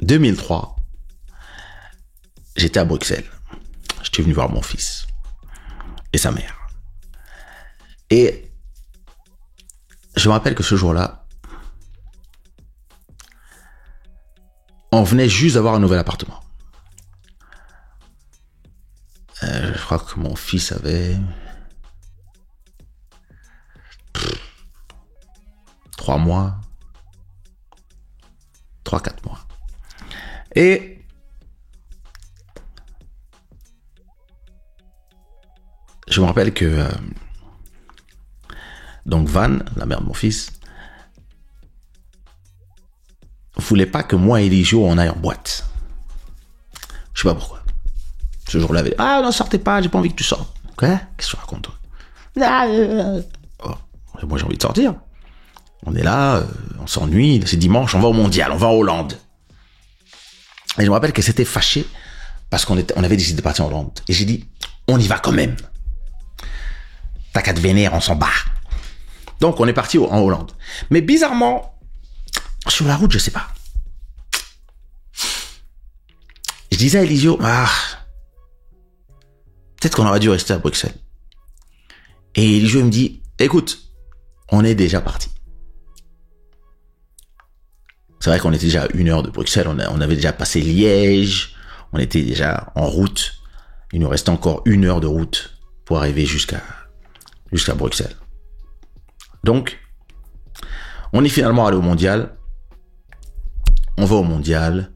2003, j'étais à Bruxelles. J'étais venu voir mon fils et sa mère. Et je me rappelle que ce jour-là, on venait juste d'avoir un nouvel appartement. Je crois que mon fils avait 3 mois, 3-4 mois. Et je me rappelle que donc Van, la mère de mon fils, voulait pas que moi et Eligio on aille en boîte. Je sais pas pourquoi. Ce jour-là, elle avait dit, ah non, sortez pas, j'ai pas envie que tu sortes. Quoi? Qu'est-ce que tu racontes, toi? Oh, moi j'ai envie de sortir. On est là, on s'ennuie, c'est dimanche, on va au mondial, on va en Hollande. Et je me rappelle qu'elle s'était fâchée parce qu'on avait décidé de partir en Hollande. Et j'ai dit, on y va quand même. T'as qu'à te vénère, on s'en bat. Donc on est parti en Hollande. Mais bizarrement, sur la route, je sais pas. Je disais à Elisio, peut-être qu'on aurait dû rester à Bruxelles. Et Elisio me dit, écoute, on est déjà parti. C'est vrai qu'on était déjà à 1 heure de Bruxelles, on avait déjà passé Liège, on était déjà en route. Il nous restait encore 1 heure de route pour arriver jusqu'à Bruxelles. Donc, on est finalement allé au mondial. On va au mondial.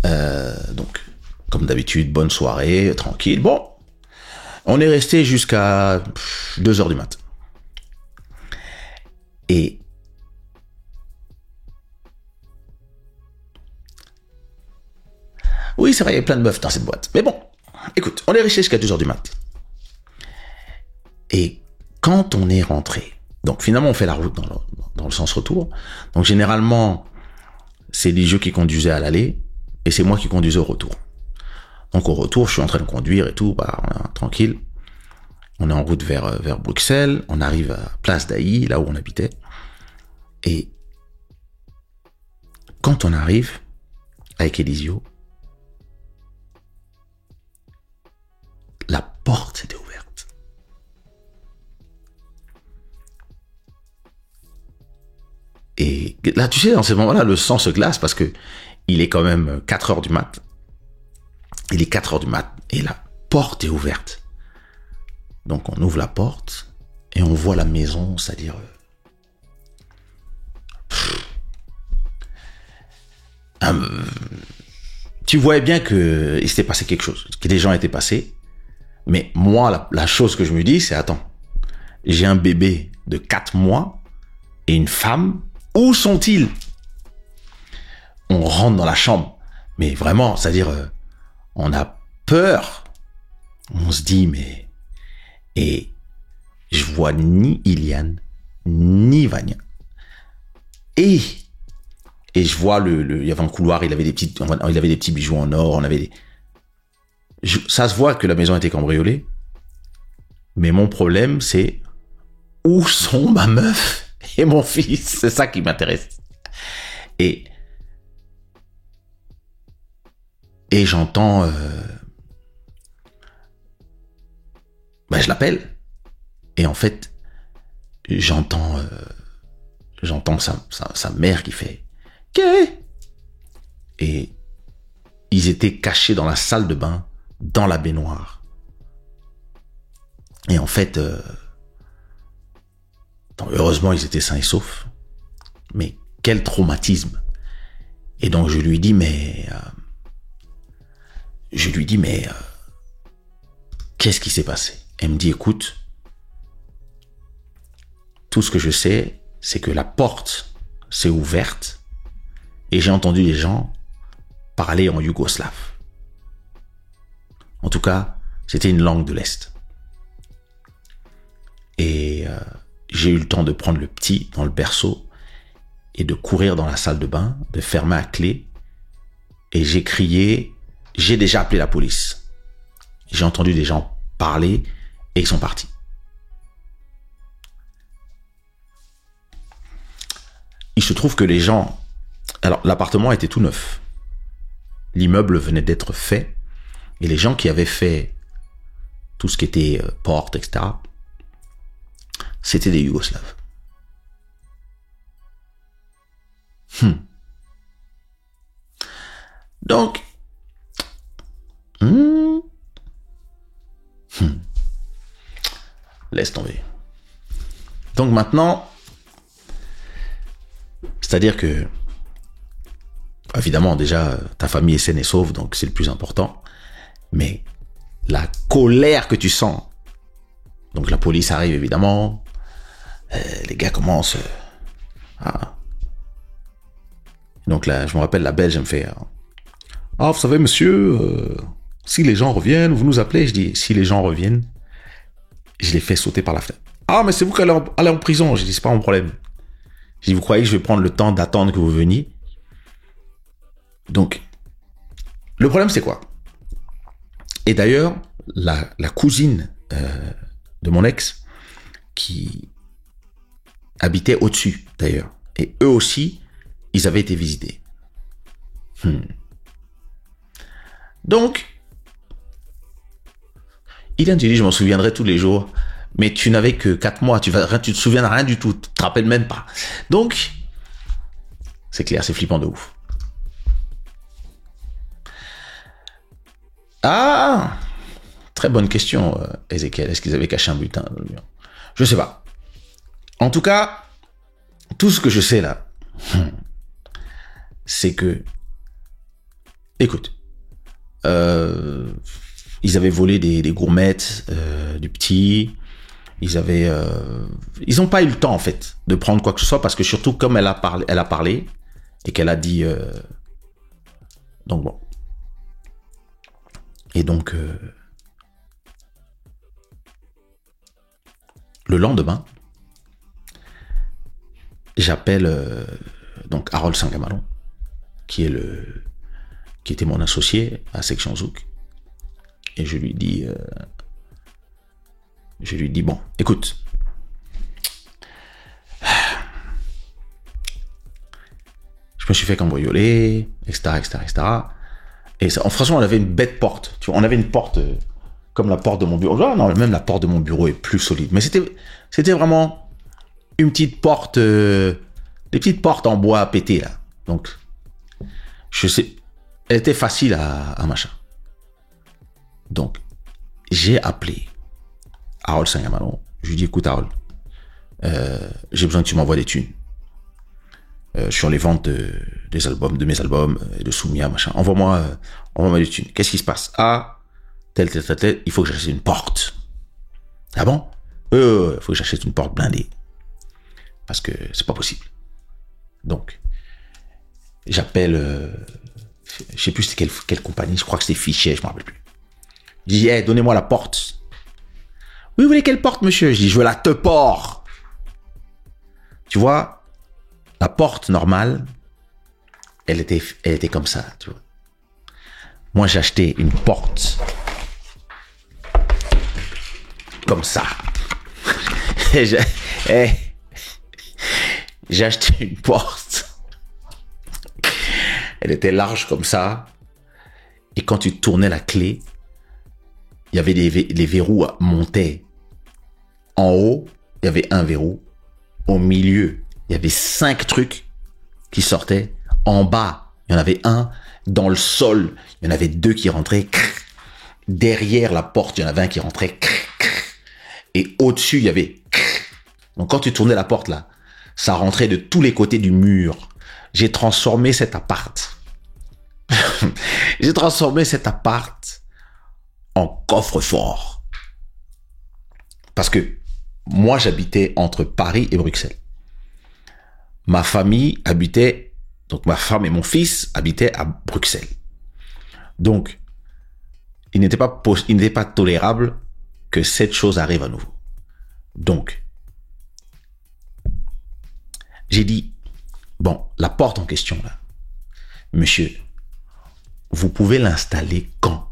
Donc, comme d'habitude, bonne soirée, tranquille. Bon, on est resté jusqu'à 2 heures du matin. Et oui, c'est vrai, il y avait plein de meufs dans cette boîte. Mais bon, écoute, on est resté jusqu'à 2 heures du mat. Et quand on est rentré, donc finalement on fait la route dans le sens retour. Donc généralement, c'est les jeux qui conduisaient à l'aller et c'est moi qui conduisais au retour. Donc au retour, je suis en train de conduire et tout, tranquille. On est en route vers Bruxelles, on arrive à Place d'Ailly, là où on habitait. Et quand on arrive avec Elisio, la porte était ouverte. Et là, tu sais, dans ce moment-là, le sang se glace parce que il est quand même 4 heures du mat. Il est 4 heures du mat et la porte est ouverte. Donc, on ouvre la porte et on voit la maison, c'est-à-dire... tu voyais bien qu'il s'était passé quelque chose, que des gens étaient passés. Mais moi, la chose que je me dis, c'est, attends, j'ai un bébé de 4 mois et une femme, où sont-ils? On rentre dans la chambre, mais vraiment, c'est-à-dire, on a peur. On se dit, mais... Et je vois ni Iliane, ni Vania. Et je vois il y avait un couloir, il avait des petits bijoux en or, ça se voit que la maison était cambriolée. Mais mon problème, c'est où sont ma meuf et mon fils? C'est ça qui m'intéresse. Et j'entends... je l'appelle. Et en fait, j'entends sa mère qui fait « Qu'est-ce ?» Et ils étaient cachés dans la salle de bain, dans la baignoire. Et en fait, heureusement, ils étaient sains et saufs. Mais quel traumatisme. Et donc, je lui dis, mais qu'est-ce qui s'est passé? Elle me dit, écoute, tout ce que je sais, c'est que la porte s'est ouverte et j'ai entendu les gens parler en yougoslave. En tout cas, c'était une langue de l'Est. Et j'ai eu le temps de prendre le petit dans le berceau et de courir dans la salle de bain, de fermer à clé. Et j'ai crié, j'ai déjà appelé la police. J'ai entendu des gens parler et ils sont partis. Il se trouve que les gens... Alors, l'appartement était tout neuf. l'immeuble venait d'être fait et les gens qui avaient fait tout ce qui était porte, etc., c'était des Yougoslaves. Donc, laisse tomber. Donc maintenant, c'est-à-dire que, évidemment, déjà, ta famille est saine et sauve, donc c'est le plus important. Mais la colère que tu sens, donc la police arrive évidemment, les gars commencent à... Donc là, je me rappelle, la Belge, elle me fait « Ah, vous savez, monsieur, si les gens reviennent, vous nous appelez ?» Je dis « Si les gens reviennent, je les fais sauter par la fenêtre. »« Ah, mais c'est vous qui allez en prison. » Je dis « C'est pas mon problème. » Je dis « Vous croyez que je vais prendre le temps d'attendre que vous veniez ?» Donc, le problème, c'est quoi? Et d'ailleurs, la cousine de mon ex, qui habitait au-dessus, d'ailleurs, et eux aussi, ils avaient été visités. Donc, il vient de dire, je m'en souviendrai tous les jours, mais tu n'avais que 4 mois, tu te souviens de rien du tout, tu te rappelles même pas. Donc, c'est clair, c'est flippant de ouf. Ah, très bonne question, Ézéchiel. Est-ce qu'ils avaient caché un bulletin dans le mur? Je sais pas. En tout cas, tout ce que je sais là, c'est que, écoute, ils avaient volé des gourmettes, du petit. Ils n'ont pas eu le temps en fait de prendre quoi que ce soit parce que surtout comme elle a parlé et qu'elle a dit, donc bon. Et donc, le lendemain, j'appelle donc Harold Sangamalon, qui était mon associé à Section Zouk, et je lui dis bon, écoute, je me suis fait cambrioler, etc., etc., etc. Et ça, franchement, on avait une bête porte. Tu vois, on avait une porte comme la porte de mon bureau. Genre, non, même la porte de mon bureau est plus solide. Mais c'était vraiment une petite porte, des petites portes en bois pétées là. Donc, je sais, elle était facile à machin. Donc, j'ai appelé Harold Sangamalon. Je lui dis, écoute Harold, j'ai besoin que tu m'envoies des thunes. Sur les ventes des albums, de mes albums, de Soumia, machin. Envoie-moi des thunes. Qu'est-ce qui se passe? Ah, tel, il faut que j'achète une porte. Ah bon? Il faut que j'achète une porte blindée. Parce que c'est pas possible. Donc, j'appelle, je sais plus c'était quelle compagnie, je crois que c'était Fichet, je me rappelle plus. Je dis, hey, donnez-moi la porte. Oui, vous voulez quelle porte, monsieur? Je dis, je veux la te porte. Tu vois? La porte normale, elle était comme ça, tu vois. Moi, j'ai acheté une porte comme ça. J'ai acheté une porte. Elle était large comme ça. Et quand tu tournais la clé, il y avait les verrous montaient. En haut, il y avait un verrou. Au milieu, il y avait 5 trucs qui sortaient. En bas, il y en avait un. Dans le sol, il y en avait 2 qui rentraient. Derrière la porte, il y en avait un qui rentrait. Et au-dessus, il y avait... Donc quand tu tournais la porte là, ça rentrait de tous les côtés du mur. J'ai transformé cet appart. J'ai transformé cet appart en coffre-fort. Parce que moi, j'habitais entre Paris et Bruxelles. Ma famille habitait, donc ma femme et mon fils habitaient à Bruxelles. Donc, il n'était pas tolérable que cette chose arrive à nouveau. Donc, j'ai dit, bon, la porte en question là, monsieur, vous pouvez l'installer quand?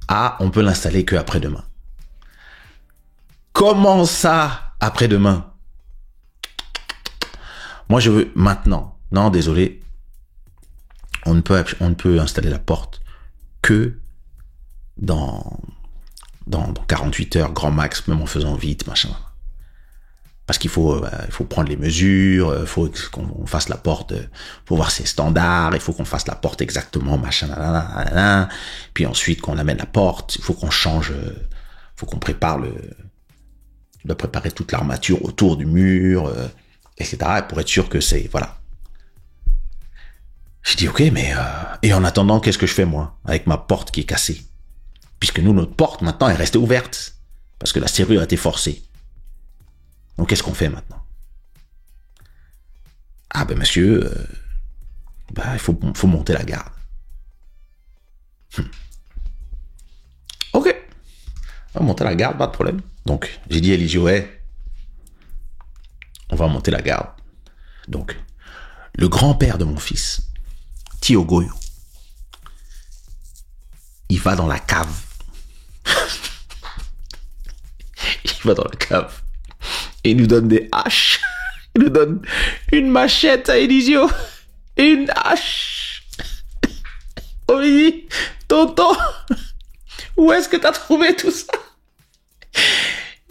Ah, on peut l'installer que après-demain. Comment ça, après-demain? Moi, je veux maintenant. Non, désolé. on ne peut installer la porte que dans 48 heures, grand max, même en faisant vite, machin. Parce qu'il faut prendre les mesures, il faut qu'on fasse la porte, faut voir ses standards, il faut qu'on fasse la porte exactement, machin, nanana. Puis ensuite, qu'on amène la porte, il faut qu'on change, faut qu'on prépare tu dois préparer toute l'armature autour du mur, etc. Pour être sûr que c'est, voilà. J'ai dit, ok, mais, et en attendant, qu'est-ce que je fais, moi, avec ma porte qui est cassée? Puisque nous, notre porte, maintenant, est restée ouverte. Parce que la serrure a été forcée. Donc, qu'est-ce qu'on fait maintenant? Ah, ben, monsieur, il faut monter la garde. Ok. On va monter la garde, pas de problème. Donc, j'ai dit à Eligio, ouais, on va monter la garde. Donc, le grand-père de mon fils, Tiogoyo, il va dans la cave. Il va dans la cave. Et il nous donne des haches. Il nous donne une machette à Eligio. Et une hache. On lui dit, tonton, où est-ce que t'as trouvé tout ça?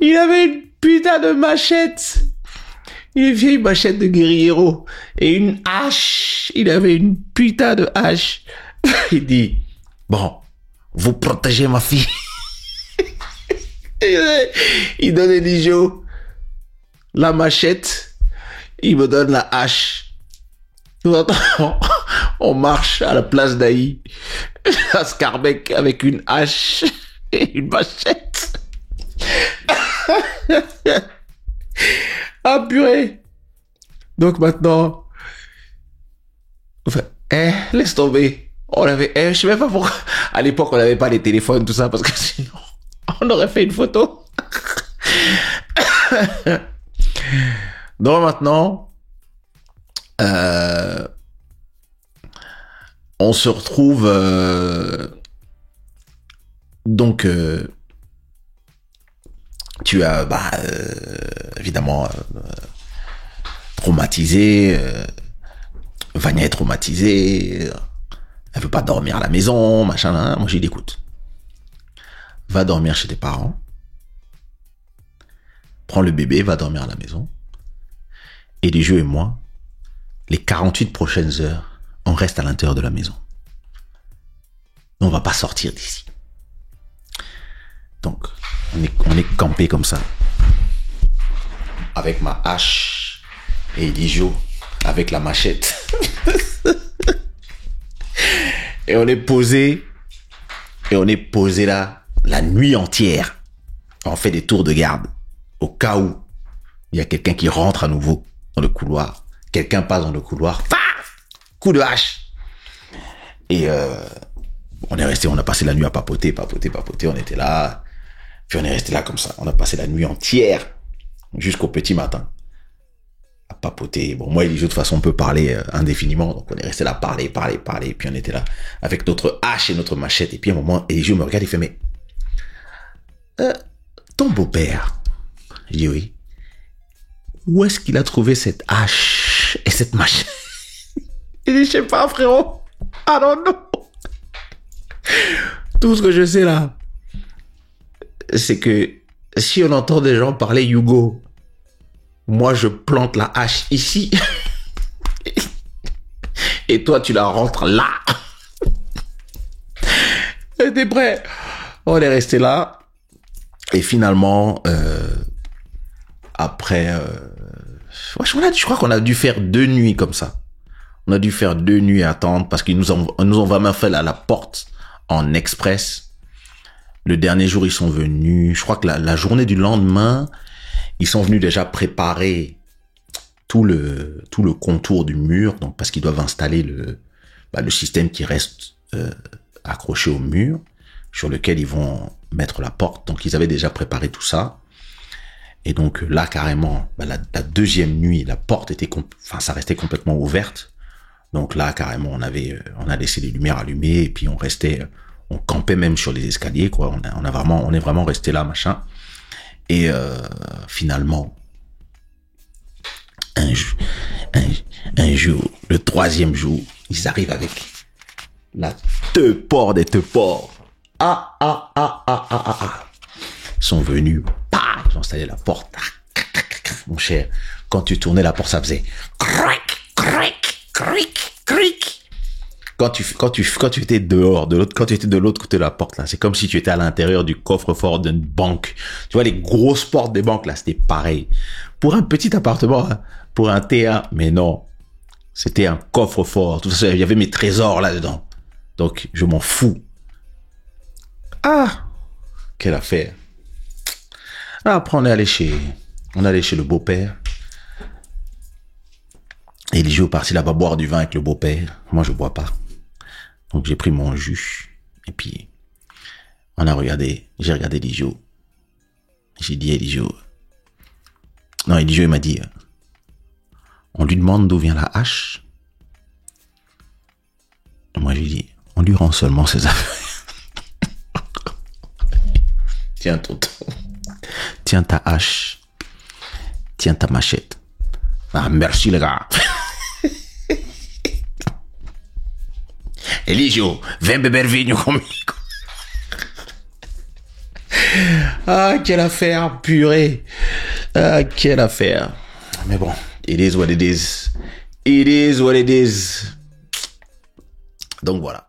Il avait une putain de machette. Une vieille machette de guerriero. Et une hache. Il avait une putain de hache. Il dit, bon, vous protégez ma fille. Il donne Eligio la machette. Il me donne la hache. On marche à la place d'Aï. À Scarbeck avec une hache et une machette. Ah purée. Donc maintenant, laisse tomber. On avait, je sais même pas pourquoi. À l'époque, on n'avait pas les téléphones, tout ça, parce que sinon, on aurait fait une photo. Donc maintenant, on se retrouve donc tu as évidemment traumatisé, Vania est traumatisée, elle veut pas dormir à la maison, machin, hein. Moi j'ai dit écoute, va dormir chez tes parents, prends le bébé, va dormir à la maison, et les jeux et moi, les 48 prochaines heures, on reste à l'intérieur de la maison. On va pas sortir d'ici. Donc, on est campé comme ça. Avec ma hache et Eligio avec la machette. Et on est posé. Et on est posé là la nuit entière. On fait des tours de garde. Au cas où il y a quelqu'un qui rentre à nouveau dans le couloir. Quelqu'un passe dans le couloir. Paf! Coup de hache. Et on est resté, on a passé la nuit à papoter. On était là. Puis on est resté là comme ça. On a passé la nuit entière jusqu'au petit matin à papoter. Bon, moi et les autres, de toute façon, on peut parler indéfiniment. Donc on est resté là, parler. Et puis on était là avec notre hache et notre machette. Et puis à un moment, Eligio me regarde et fait, mais ton beau-père? Je dis oui. Où est-ce qu'il a trouvé cette hache et cette machette? Il dit, je sais pas, frérot. I don't know. Tout ce que je sais là, c'est que si on entend des gens parler Yougo, moi je plante la hache ici et toi tu la rentres là. Et t'es prêt? On est resté là et finalement après je crois qu'on a dû faire 2 nuits comme ça. On a dû faire 2 nuits à attendre parce qu'ils nous ont vraiment fait la porte en express. Le dernier jour, ils sont venus. Je crois que la journée du lendemain, ils sont venus déjà préparer tout le contour du mur, donc parce qu'ils doivent installer le système qui reste accroché au mur, sur lequel ils vont mettre la porte. Donc ils avaient déjà préparé tout ça. Et donc là, carrément, la deuxième nuit, la porte était, ça restait complètement ouverte. Donc là, carrément, on a laissé les lumières allumées et puis on campait même sur les escaliers, quoi. On est vraiment resté là, machin. Et finalement, un jour, le 3e jour, ils arrivent avec La teuport des teupors. Ah. Ils sont venus. Ils ont installé la porte. Mon cher, quand tu tournais la porte, ça faisait cric. Quand tu étais dehors, quand tu étais de l'autre côté de la porte, là, c'est comme si tu étais à l'intérieur du coffre-fort d'une banque. Tu vois, les grosses portes des banques, là, c'était pareil. Pour un petit appartement, hein, pour un T1, mais non. C'était un coffre-fort. Tout ça, il y avait mes trésors là-dedans. Donc, je m'en fous. Ah, quelle affaire. Après, on est allé chez le beau-père. Et Eligio est parti là-bas boire du vin avec le beau-père. Moi, je bois pas. Donc, j'ai pris mon jus. Et puis, j'ai regardé Eligio. J'ai dit à Eligio. Non, Eligio, il m'a dit, on lui demande d'où vient la hache. Et moi, je lui dis, on lui rend seulement ses affaires. Tiens, tonton. Tiens ta hache. Tiens ta machette. Ah, merci, les gars. Eligio, vem beber vinho comigo. Ah, quelle affaire, purée. Ah, quelle affaire. Mais bon, it is what it is. It is what it is. Donc voilà.